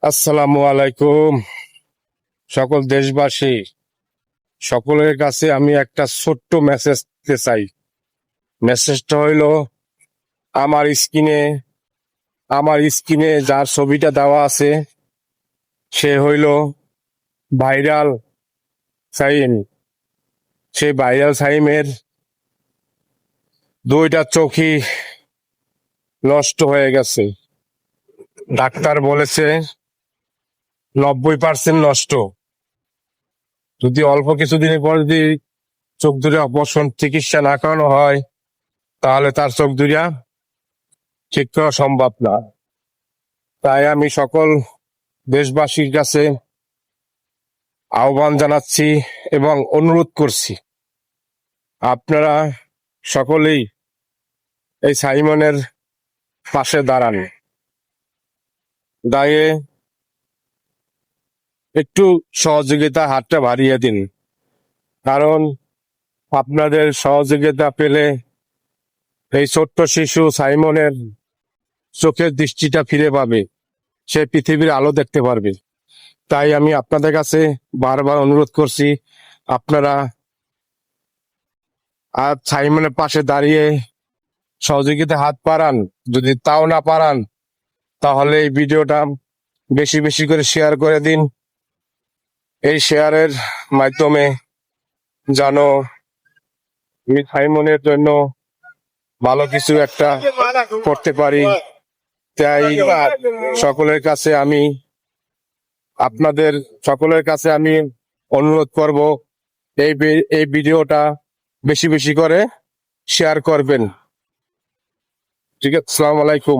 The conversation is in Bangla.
আসসালামু আলাইকুম সকল দেশবাসী। সকলের কাছে আমি একটা ছোট্ট মেসেজ দিতে চাই। মেসেজটা হইল, আমার স্ক্রিনে যার ছবিটা দেওয়া আছে সে হইল ভাইরাল সাইম। সেই ভাইরাল সাইমের দুইটা চোখই নষ্ট হয়ে গেছে। ডাক্তার বলেছে 90% নষ্ট। যদি অল্প কিছুদিনের পর যদি চোখ দুটো অপারেশন চিকিৎসা না করানো হয় তাহলে তার চোখ দুটা ঠিক করা সম্ভব না। তাই আমি সকল দেশবাসীর কাছে আহ্বান জানাচ্ছি এবং অনুরোধ করছি, আপনারা সকলেই এই সাইমনের পাশে দাঁড়ান, দাঁড়িয়ে একটু সহযোগিতা হাতটা বাড়িয়ে দিন। কারণ আপনাদের সহযোগিতা পেলে এই ছোট্ট শিশু সাইমনের চোখের দৃষ্টিটা ফিরে পাবে, সে পৃথিবীর আলো দেখতে পারবে। তাই আমি আপনাদের কাছে বারবার অনুরোধ করছি, আপনারা আর সাইমনের পাশে দাঁড়িয়ে সহযোগিতা হাত বাড়ান। যদি তাও না পারান তাহলে এই ভিডিওটা বেশি বেশি করে শেয়ার করে দিন। এই শেয়ারের মাধ্যমে যেন আমি সাইমনের জন্য ভালো কিছু একটা করতে পারি। তাই আপনাদের সকলের কাছে আমি অনুরোধ করব, এই ভিডিওটা বেশি বেশি করে শেয়ার করবেন। ঠিক আছে, আসসালামু আলাইকুম।